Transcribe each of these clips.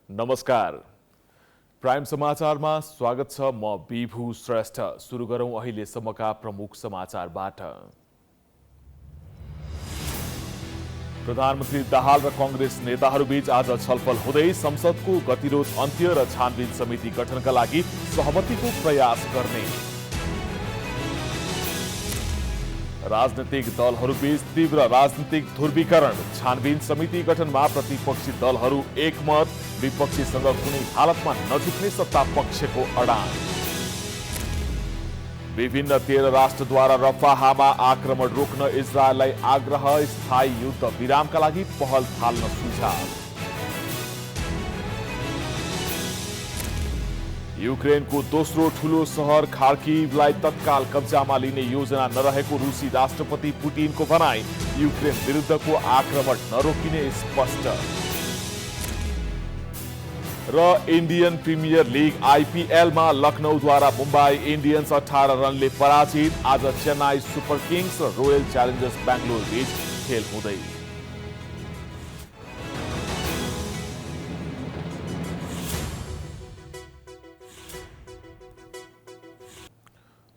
नमस्कार। प्राइम समाचारमा स्वागत छ। म विभु श्रेष्ठ। सुरु गरौं अहिलेसम्मका प्रमुख समाचारबाट। प्रधानमन्त्री दाहाल र कांग्रेस नेताहरूबीच आज छलफल हुँदै संसदको गतिरोध अन्त्य र छानबिन समिति गठनका लागि सहमतिको प्रयास गर्ने। राजनीतिक दलहरूबीच तीव्र राजनीतिक ध्रुवीकरण, छानबिन समिति गठनमा प्रतिपक्षी दलहरू एकमत, विपक्षीसँग कुनै हालतमा नझुक्ने सत्ता पक्षको अडान। विभिन्न 13 राष्ट्रद्वारा रफाहमा आक्रमण रोक्न इजरायललाई आग्रह, स्थायी युद्ध विरामका लागि पहल थाल्न सुझाव। युक्रेनको दोस्रो ठूलो सहर खार्किभलाई तत्काल कब्जामा लिने योजना नरहेको रुसी राष्ट्रपति पुटिनको भनाई। युक्रेन विरुद्धको आक्रमण नरोकिने स्पष्ट। र इन्डियन प्रिमियर लिग आइपिएलमा लखनऊद्वारा मुम्बई इन्डियन्स 18 रनले पराजित। आज चेन्नई सुपर किङ्स र रोयल च्यालेन्जर्स बेंगलोर बीच खेल हुँदै।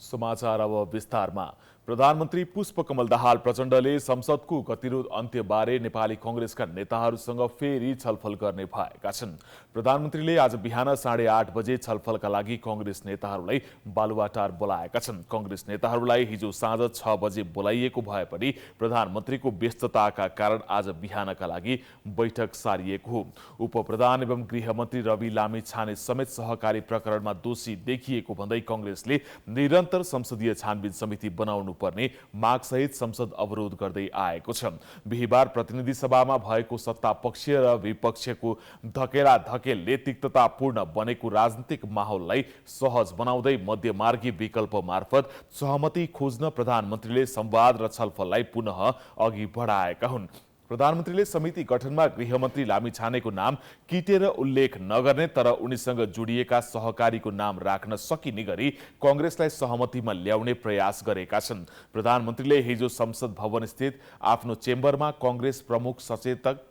समाचार अब विस्तारमा। प्रधानमन्त्री पुष्पकमल दाहाल प्रचण्डले संसदको गतिरोध अन्त्यबारे नेपाली कांग्रेसका नेताहरूसँग फेरि छलफल गर्ने भएका छन्। प्रधानमन्त्रीले आज बिहान 8:30 बजे छलफलका लागि कांग्रेस नेताहरूलाई बालुवाटार बोलाएका छन्। कांग्रेस नेताहरूलाई हिजो साँझ 6 बजे बोलाइएको भए पनि प्रधानमन्त्रीको व्यस्तताका कारण आज बिहानका लागि बैठक सारिएको हो। उपप्रधान एवं गृहमन्त्री रवि लामिछाने समेत सहकारी प्रकरणमा दोषी देखिएको भन्दै कांग्रेसले निरन्तर संसदीय छानबिन समिति बनाउनु पर्ने मागसहित संसद अवरोध गर्दै आएको छ। बिहिबार प्रतिनिधि सभामा भएको सत्ता पक्ष र विपक्षको धकेलाधकेलले तिक्ततापूर्ण बनेको राजनीतिक माहौललाई सहज बनाउँदै मध्यमार्गी विकल्प मार्फत सहमति खोज्न प्रधानमन्त्रीले संवाद र छलफललाई पुनः अघि बढाएका हुन्। प्रधानमन्त्रीले समिति गठनमा गृहमन्त्री लामिछानेको नाम किटेर उल्लेख नगर्ने तर उनीसँग जोडिएका सहकारीको नाम राख्न सकिने गरी कांग्रेसलाई सहमतिमा ल्याउने प्रयास गरेका छन्। प्रधानमन्त्रीले हिजो संसद भवन स्थित आफ्नो चेम्बरमा कांग्रेस प्रमुख सचेतक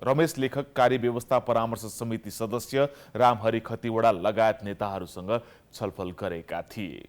रमेश लेखक, कार्यव्यवस्था परामर्श समिति सदस्य रामहरि खतिवडा लगायत नेताहरूसँग छलफल गरेका थिए।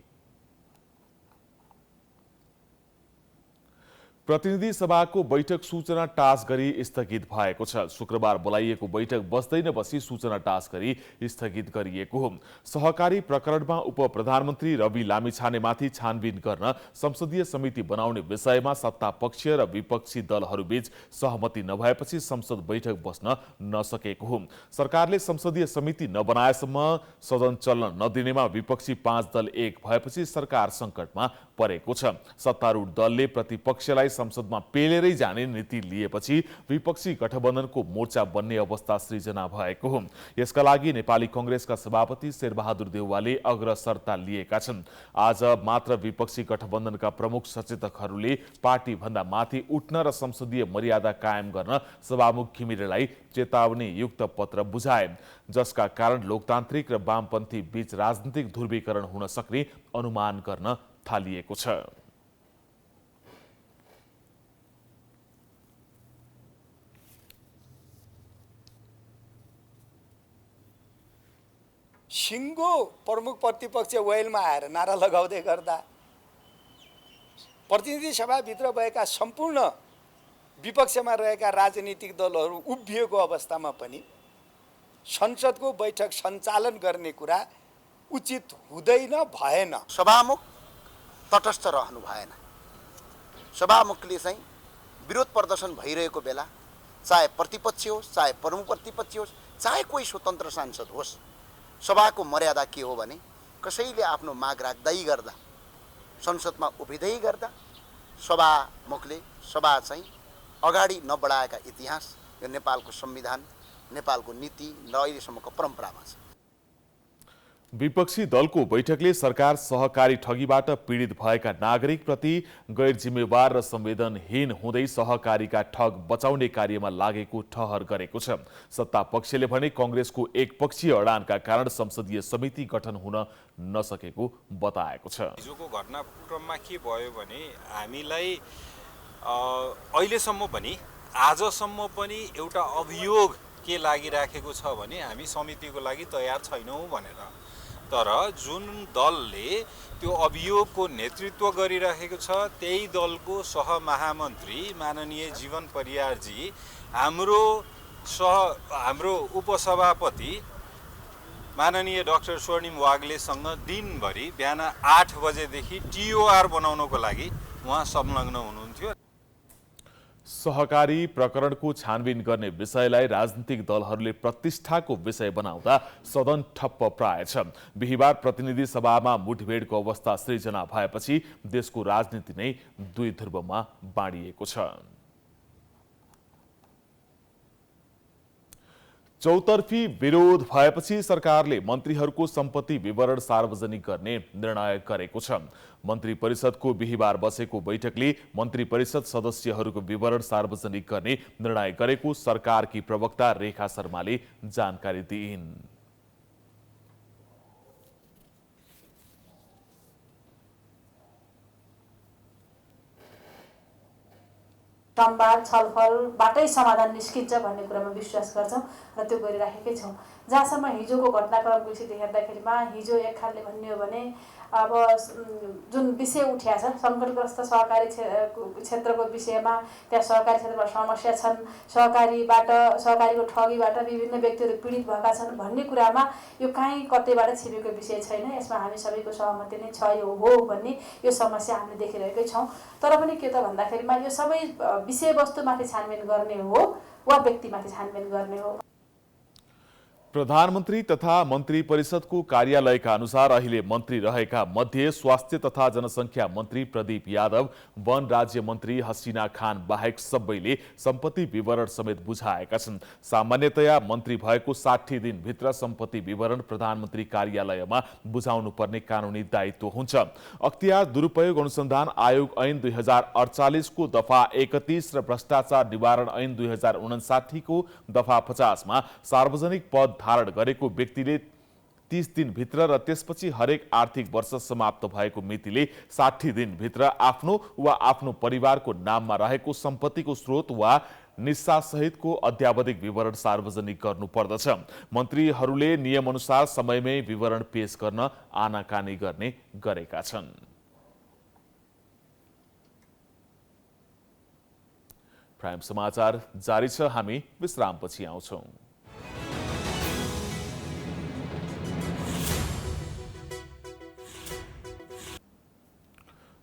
प्रतिनिधि सभाको बैठक सूचना टास गरी स्थगित भएको छ। शुक्रबार बोलाइएको बैठक बस्दै नबसी सूचना टास गरी स्थगित गरिएको हो। सहकारी प्रकरणमा उप प्रधानमन्त्री रवि लामिछानेमाथि छानबिन गर्न संसदीय समिति बनाउने विषयमा सत्ता पक्ष र विपक्षी दलहरूबीच सहमति नभएपछि संसद बैठक बस्न नसकेको हो। सरकारले संसदीय समिति नबनाएसम्म सदन चल्न नदिनेमा विपक्षी 5 दल एक भएपछि सरकार संकटमा परेको छ। सत्तारूढ दलले प्रतिपक्षलाई संसदमा पेलेरै जाने नीति लिएपछि विपक्षी गठबन्धनको मोर्चा बन्ने अवस्था सृजना भएको हो। यसका लागि नेपाली कांग्रेसका सभापति शेरबहादुर देउवाले अग्रसरता लिएका छन्। आज मात्र विपक्षी गठबन्धनका प्रमुख सचेतकहरूले पार्टी भन्दा माथि उठ्न र संसदीय मर्यादा कायम गर्न सभामुख घिमिरेलाई चेतावनी युक्त पत्र बुझाए, जसका कारण लोकतान्त्रिक र वामपन्थी बीच राजनीतिक ध्रुवीकरण हुन सक्ने अनुमान गर्न थालिएको छ। सिङ्गो प्रमुख प्रतिपक्ष वेलमा आएर नारा लगाउँदै गर्दा प्रतिनिधि सभाभित्र भएका सम्पूर्ण विपक्षमा रहेका राजनीतिक दलहरू उभिएको अवस्थामा पनि संसदको बैठक सञ्चालन गर्ने कुरा उचित हुँदैन, भएन। सभामुख तटस्थ रहनु भएन। सभामुखले चाहिँ विरोध प्रदर्शन भइरहेको बेला चाहे प्रतिपक्ष होस्, चाहे प्रमुख प्रतिपक्ष होस्, चाहे कोही स्वतन्त्र सांसद होस्, सभाको मर्यादा के हो भने कसैले आफ्नो माग राख्दै गर्दा, संसदमा उभिँदै गर्दा सभामुखले सभा चाहिँ अगाडि नबढाएका इतिहास यो नेपालको संविधान, नेपालको नीति र अहिलेसम्मको परम्परामा छ। विपक्षी दलको बैठकले सरकार सहकारी ठगीबाट पीडित भएका नागरिकप्रति गैर जिम्मेवार र संवेदनहीन हुँदै सहकारीका ठग बचाउने कार्यमा लागेको ठहर गरेको छ। सत्ता पक्षले भने कांग्रेसको एकपक्षीय अडानका कारण संसदीय समिति गठन हुन नसकेको बताएको छ। हिजोको घटनाक्रममा के भयो भने हामीलाई अहिलेसम्म पनि आजसम्म पनि एउटा अभियोग के लागिराखेको छ भने हामी समितिको लागि तयार छैनौँ भनेर। तर जुन दलले त्यो अभियोगको नेतृत्व गरिरहेको छ त्यही दलको सहमहामन्त्री माननीय जीवन परियारजी हाम्रो उपसभापति माननीय डाक्टर स्वर्णिम वाग्लेसँग दिनभरि बिहान 8 बजेदेखि टिओआर बनाउनको लागि उहाँ संलग्न हुनुहुन्थ्यो। सहकारी प्रकरणको छानबिन गर्ने विषयलाई राजनीतिक दलहरूले प्रतिष्ठाको विषय बनाउँदा सदन ठप्प प्राय छ। बिहिबार प्रतिनिधि सभामा मुठभेडको अवस्था सृजना भएपछि देशको राजनीति नै दुई ध्रुवमा बाँडिएको छ। चौतर्फी विरोध भएपछि सरकारले मन्त्रीहरूको सम्पत्ति विवरण सार्वजनिक गर्ने निर्णय गरेको छ। मन्त्री परिषदको बिहिबार बसेको बैठकले मन्त्री परिषद सदस्यहरूको विवरण सार्वजनिक गर्ने निर्णय गरेको सरकारकी प्रवक्ता रेखा शर्माले जानकारी दिइन्। संवाद छलफलबाटै समाधान निस्किन्छ भन्ने कुरामा विश्वास गर्छौँ र त्यो गरिराखेकै छौँ। जहाँसम्म हिजोको घटनाक्रमको स्थिति हेर्दाखेरिमा हिजो एक खालले भन्ने हो भने अब जुन विषय उठ्या छ सङ्कटग्रस्त सहकारी क्षेत्रको विषयमा, त्यहाँ सहकारी क्षेत्रमा समस्या छन्, सहकारीको ठगीबाट विभिन्न व्यक्तिहरू पीडित भएका छन् भन्ने कुरामा यो काहीँ कतैबाट छिपेको विषय छैन। यसमा हामी सबैको सहमति नै छ, यो हो भन्ने यो समस्या हामीले देखिरहेकै छौँ। तर पनि के त भन्दाखेरिमा यो सबै विषयवस्तुमाथि छानबिन गर्ने हो वा व्यक्तिमाथि छानबिन गर्ने हो। प्रधानमन्त्री तथा मन्त्री परिषदको कार्यालयका अनुसार अहिले मन्त्री रहेका मध्ये स्वास्थ्य तथा जनसङ्ख्या मन्त्री प्रदीप यादव, वन राज्य मन्त्री हसिना खान बाहेक सबैले सम्पत्ति विवरण समेत बुझाएका छन्। सामान्यतया मन्त्री भएको 60 दिनभित्र सम्पत्ति विवरण प्रधानमन्त्री कार्यालयमा बुझाउनु पर्ने कानुनी दायित्व हुन्छ। अख्तियार दुरुपयोग अनुसन्धान आयोग ऐन 2048 को दफा 31 र भ्रष्टाचार निवारण ऐन 2059 को दफा 50 मा सार्वजनिक पद धारण गरेको व्यक्तिले 30 दिनभित्र र त्यसपछि हरेक आर्थिक वर्ष समाप्त भएको मितिले 60 दिनभित्र आफ्नो वा आफ्नो परिवारको नाममा रहेको सम्पत्तिको स्रोत वा निस्सा सहितको अध्यावधिक विवरण सार्वजनिक गर्नु पर्दछ। मन्त्रीहरूले नियमअनुसार समयमै विवरण पेश गर्न आनाकानी गर्ने गरेका छन्। प्राइम समाचार जारी छ, हामी विश्रामपछि आउँछौं।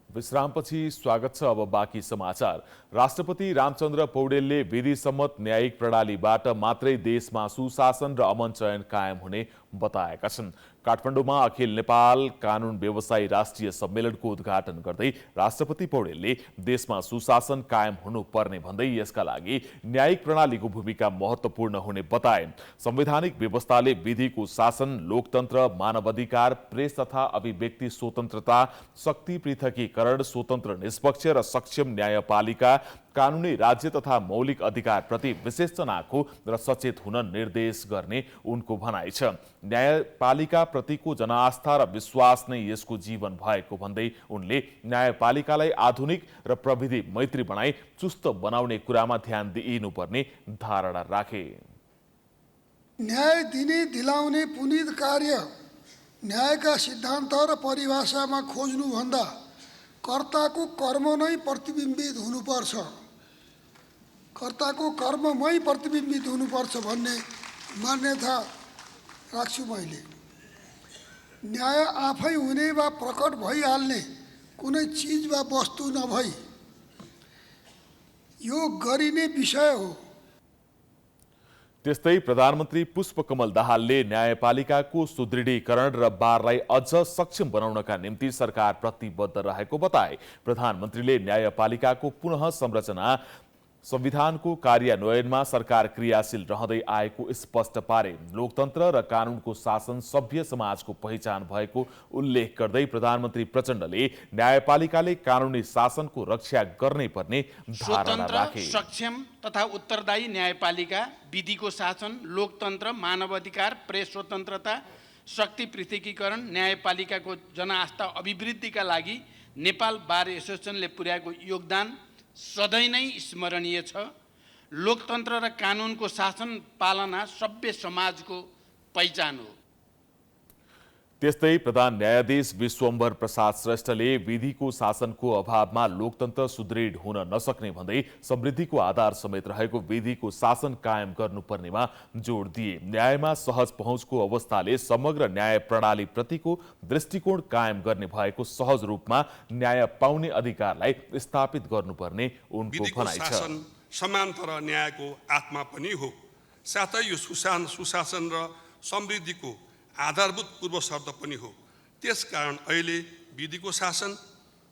विश्रामपछि स्वागत छ। अब बाँकी समाचार। राष्ट्रपति रामचन्द्र पौडेलले विधिसम्मत न्यायिक प्रणालीबाट मात्रै देशमा सुशासन र अमन चयन कायम हुने बताएका छन्। काठमाडौँमा अखिल नेपाल कानुन व्यवसायी राष्ट्रिय सम्मेलनको उद्घाटन गर्दै राष्ट्रपति पौडेलले देशमा सुशासन कायम हुनुपर्ने भन्दै यसका लागि न्यायिक प्रणालीको भूमिका महत्त्वपूर्ण हुने बताए। संवैधानिक व्यवस्थाले विधिको शासन, लोकतन्त्र, मानवाधिकार, प्रेस तथा अभिव्यक्ति स्वतन्त्रता, शक्ति पृथकीकरण, स्वतन्त्र निष्पक्ष र सक्षम न्यायपालिका, कानुनी राज्य तथा मौलिक अधिकार प्रति विशेषजनाको र सचेत हुन निर्देश गर्ने उनको भनाइ छ। न्यायपालिका प्रतिको जनास्था र विश्वास नै यसको जीवन भएको भन्दै उनले न्यायपालिकालाई आधुनिक र प्रविधि मैत्री बनाई चुस्त बनाउने कुरामा ध्यान दिइनुपर्ने धारणा राखे। न्याय दिने दिलाउने पुनित कार्य न्यायका सिद्धान्त र परिभाषामा खोज्नुभन्दा कर्ताको कर्म नै प्रतिबिम्बित हुनुपर्छ, कर्ताको कर्ममै प्रतिबिम्बित हुनुपर्छ भन्ने मान्यता राख्छु मैले। न्याय आफै हुने वा प्रकट भइहाल्ने कुनै चिज वा वस्तु नभई यो गरिने विषय हो। त्यस्तै प्रधानमन्त्री पुष्पकमल दाहालले न्यायपालिकाको सुदृढीकरण र बारलाई अझ सक्षम बनाउनका निम्ति सरकार प्रतिबद्ध रहेको बताए। प्रधानमन्त्रीले न्यायपालिकाको पुनः संरचना संविधानको कार्यान्वयनमा सरकार क्रियाशील रहँदै आएको स्पष्ट पारे। लोकतन्त्र र कानुनको शासन सभ्य समाजको पहिचान भएको उल्लेख गर्दै प्रधानमन्त्री प्रचण्डले न्यायपालिकाले कानुनी शासनको रक्षा गर्नै पर्ने धारणा राखे। सक्षम तथा उत्तरदायी न्यायपालिका, विधिको शासन, लोकतन्त्र, मानवाधिकार, प्रेस स्वतन्त्रता, शक्ति पृथकीकरण, न्यायपालिकाको जनआस्था अभिवृद्धिका लागि नेपाल बार एसोसिएसनले पुर्याएको योगदान सधैँ नै स्मरणीय छ। लोकतन्त्र र कानुनको शासन पालना सभ्य समाजको पहिचान हो। त्यस्तै प्रधान न्यायाधीश विश्वम्भर प्रसाद श्रेष्ठले विधिको शासनको अभावमा लोकतन्त्र सुदृढ हुन नसक्ने भन्दै समृद्धिको आधार समेत रहेको विधिको शासन कायम गर्नुपर्नेमा जोड दिए। न्यायमा सहज पहुँचको अवस्थाले समग्र न्याय प्रणाली प्रतिको दृष्टिकोण कायम गर्ने भएको सहज रूपमा न्याय पाउने अधिकारलाई स्थापित गर्नुपर्ने उनको भनाइ छ। समान्तर न्यायको आत्मा पनि हो, साथै यो सुशासन र समृद्धिको आधारभूत पूर्व शर्त पनि हो। त्यसकारण अहिले विधिको शासन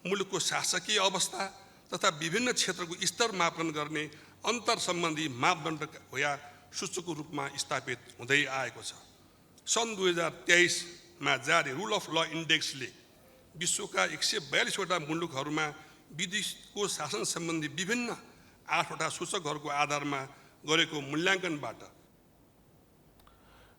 मुलुकको शासकीय अवस्था तथा विभिन्न क्षेत्रको स्तर मापन गर्ने अन्तर सम्बन्धी मापदण्ड या सूचकको रूपमा स्थापित हुँदै आएको छ। सन् 2023 जारी रुल अफ ल इन्डेक्सले विश्वका 142वटा मुलुकहरूमा विधिको शासन सम्बन्धी विभिन्न 8वटा सूचकहरूको आधारमा गरेको मूल्याङ्कनबाट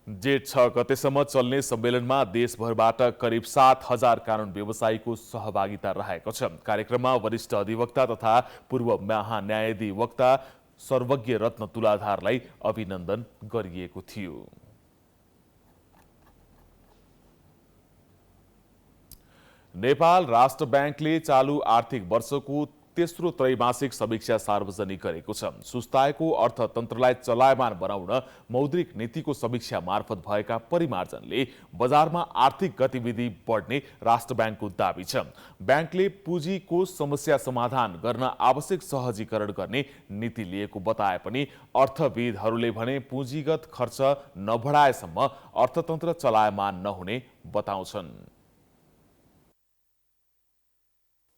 जेठ 6 गतेसम्म चल्ने सम्मेलनमा देशभरबाट करिब 7,000 कानुन व्यवसायीको सहभागिता रहेको छ। कार्यक्रममा वरिष्ठ अधिवक्ता तथा पूर्व महान्यायाधिवक्ता सर्वज्ञ रत्न तुलाधारलाई अभिनन्दन गरिएको थियो। नेपाल राष्ट्र ब्याङ्कले चालू आर्थिक वर्षको तेस्रो त्रैमासिक समीक्षा सार्वजनिक गरेको छ। सुस्ताएको अर्थतन्त्रलाई चलायमान बनाउन मौद्रिक नीतिको समीक्षा मार्फत भएका परिमार्जनले बजारमा आर्थिक गतिविधि बढ्ने राष्ट्र ब्याङ्कको दाबी छ। ब्याङ्कले पुँजीको समस्या समाधान गर्न आवश्यक सहजीकरण गर्ने नीति लिएको बताए पनि अर्थविदहरूले भने पुँजीगत खर्च नबढाएसम्म अर्थतन्त्र चलायमान नहुने बताउँछन्।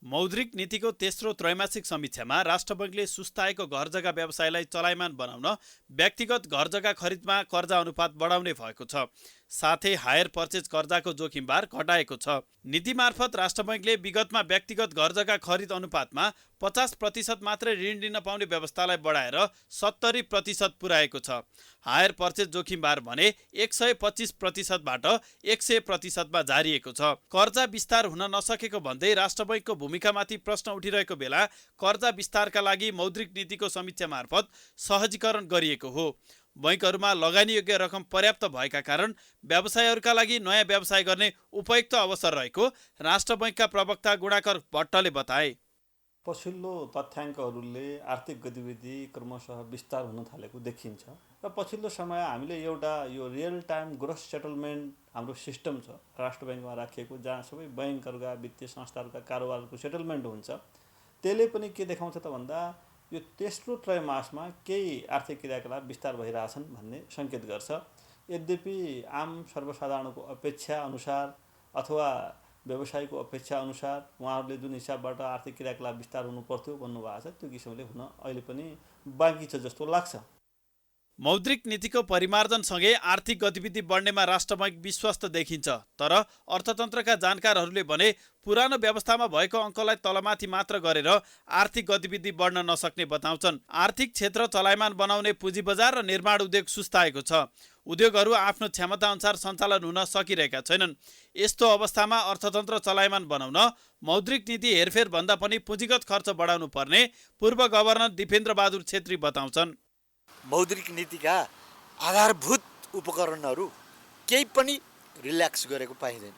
मौद्रिक नीतिको तेस्रो त्रैमासिक समीक्षामा राष्ट्र बैङ्कले सुस्ताएको घर जग्गा व्यवसायलाई चलायमान बनाउन व्यक्तिगत घर जग्गा खरिदमा कर्जा अनुपात बढाउने भएको छ। साथै हायर पर्चेज कर्जाको जोखिमबार घटाएको छ। नीति मार्फत राष्ट्र बैङ्कले विगतमा व्यक्तिगत घर जग्गा खरिद अनुपातमा 50% मात्रै ऋण लिन पाउने व्यवस्थालाई बढाएर 70% पुर्याएको छ। हायर पर्चेज जोखिमबार भने 125%बाट 100%मा झारिएको छ। कर्जा विस्तार हुन नसकेको भन्दै राष्ट्र बैङ्कको भूमिकामाथि प्रश्न उठिरहेको बेला कर्जा विस्तारका लागि मौद्रिक नीतिको समीक्षा मार्फत सहजीकरण गरिएको हो। बैङ्कहरूमा लगानीयोग्य रकम पर्याप्त भएका कारण व्यवसायहरूका लागि नयाँ व्यवसाय गर्ने उपयुक्त अवसर रहेको राष्ट्र बैङ्कका प्रवक्ता गुणाकर भट्टले बताए। पछिल्लो तथ्याङ्कहरूले आर्थिक गतिविधि क्रमशः विस्तार हुन थालेको देखिन्छ र पछिल्लो समय हामीले एउटा यो रियल टाइम ग्रोस सेटलमेन्ट हाम्रो सिस्टम छ राष्ट्र बैङ्कमा राखिएको, जहाँ सबै बैङ्कहरूका वित्तीय संस्थाहरूका कारोबारको सेटलमेन्ट हुन्छ। त्यसले पनि के देखाउँछ त भन्दा यो तेस्रो त्रैमासमा केही आर्थिक क्रियाकलाप विस्तार भइरहेछन् भन्ने सङ्केत गर्छ। यद्यपि आम सर्वसाधारणको अपेक्षा अनुसार अथवा व्यवसायको अपेक्षा अनुसार उहाँहरूले जुन हिसाबबाट आर्थिक क्रियाकलाप विस्तार हुनु पर्थ्यो भन्नुभएको छ त्यो किसिमले हुन अहिले पनि बाँकी छ जस्तो लाग्छ। मौद्रिक नीतिको परिमार्जनसँगै आर्थिक गतिविधि बढ्नेमा राष्ट्र बैङ्क विश्वस्त देखिन्छ। तर अर्थतन्त्रका जानकारहरूले भने पुरानो व्यवस्थामा भएको अङ्कलाई तलमाथि मात्र गरेर आर्थिक गतिविधि बढ्न नसक्ने बताउँछन्। आर्थिक क्षेत्र चलायमान बनाउने पुँजी बजार र निर्माण उद्योग सुस्ताएको छ। उद्योगहरू आफ्नो क्षमता अनुसार सञ्चालन हुन सकिरहेका छैनन्। यस्तो अवस्थामा अर्थतन्त्र चलायमान बनाउन मौद्रिक नीति हेरफेर भन्दा पनि पुँजीगत खर्च बढाउनु पर्ने पूर्व गभर्नर दिपेन्द्र बहादुर छेत्री बताउँछन्। मौद्रिक नीतिका आधारभूत उपकरणहरू केही पनि रिल्याक्स गरेको पाइँदैन।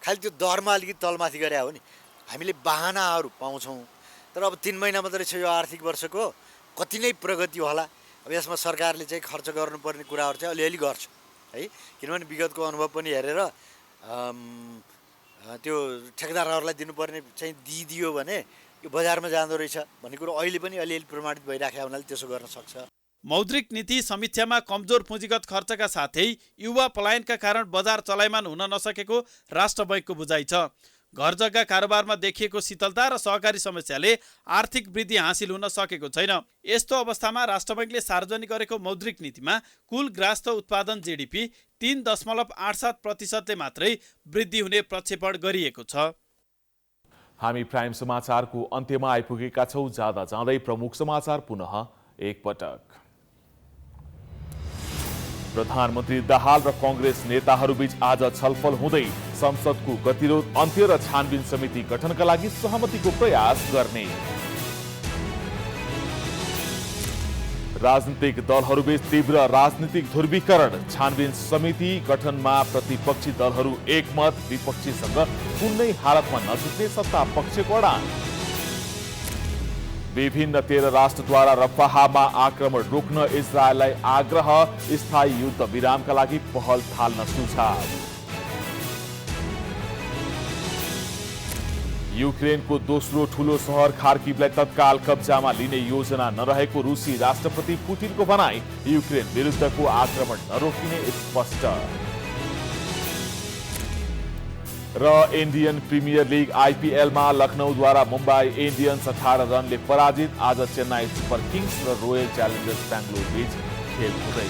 खालि त्यो दरमा अलिकति तलमाथि गरे हो नि। हामीले बहानाहरू पाउँछौँ, तर अब 3 महिना मात्रै छ यो आर्थिक वर्षको, कति नै प्रगति होला। अब यसमा सरकारले चाहिँ खर्च गर्नुपर्ने कुराहरू चाहिँ अलिअलि गर्छ है, किनभने विगतको अनुभव पनि हेरेर त्यो ठेकेदारहरूलाई दिनुपर्ने चाहिँ दिइदियो भने यो बजारमा जाँदो रहेछ भन्ने कुरो अहिले पनि अलिअलि प्रमाणित भइराखेको हुनाले त्यसो गर्न सक्छ। मौद्रिक नीति समीक्षामा कमजोर पुँजीगत खर्चका साथै युवा पलायनका कारण बजार चलायमान हुन नसकेको राष्ट्र बैङ्कको बुझाइ छ। घर जग्गा कारोबारमा देखिएको शीतलता र सहकारी समस्याले आर्थिक वृद्धि हासिल हुन सकेको छैन। यस्तो अवस्थामा राष्ट्र बैङ्कले सार्वजनिक गरेको मौद्रिक नीतिमा कुल ग्राहस्थ उत्पादन जीडीपी 3.87%ले मात्रै वृद्धि हुने प्रक्षेपण गरिएको छ। हामी प्राइम समाचारको अन्त्यमा आइपुगेका छौँ। जाँदा जाँदै प्रमुख समाचार पुनः एकपटक। प्रधानमन्त्री दाहाल र कांग्रेस नेताहरूबीच आज छलफल हुँदै संसदको गतिरोध अन्त्य र छानबिन समिति गठनका लागि सहमतिको प्रयास गर्ने। राजनीतिक दलहरूबीच तीव्र राजनीतिक ध्रुवीकरण, छानबिन समिति गठनमा प्रतिपक्षी दलहरू एकमत, विपक्षीसँग कुनै हालतमा नजिक्ने सत्ता पक्षको अडान। विभिन्न 13 राष्ट्रद्वारा रफाहमा आक्रमण रोक्न इजरायललाई आग्रह, स्थायी युद्ध विरामका लागि पहल थाल्न सुझाव। युक्रेनको दोस्रो ठूलो सहर खार्किभलाई तत्काल कब्जामा लिने योजना नरहेको रुसी राष्ट्रपति पुतिनको भनाई, युक्रेन विरुद्धको आक्रमण नरोकिने स्पष्ट। र इन्डियन प्रिमियर लिग आइपिएलमा लखनऊद्वारा मुम्बई इन्डियन्स 18 रनले पराजित। आज चेन्नई सुपर किङ्स र रोयल च्यालेन्जर्स बेङ्गलोर बीच खेल हुँदै।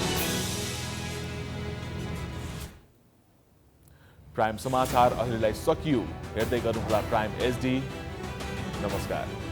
प्राइम समाचार अहिलेलाई सकियो। हेर्दै गर्नुहोला प्राइम एचडी। नमस्कार।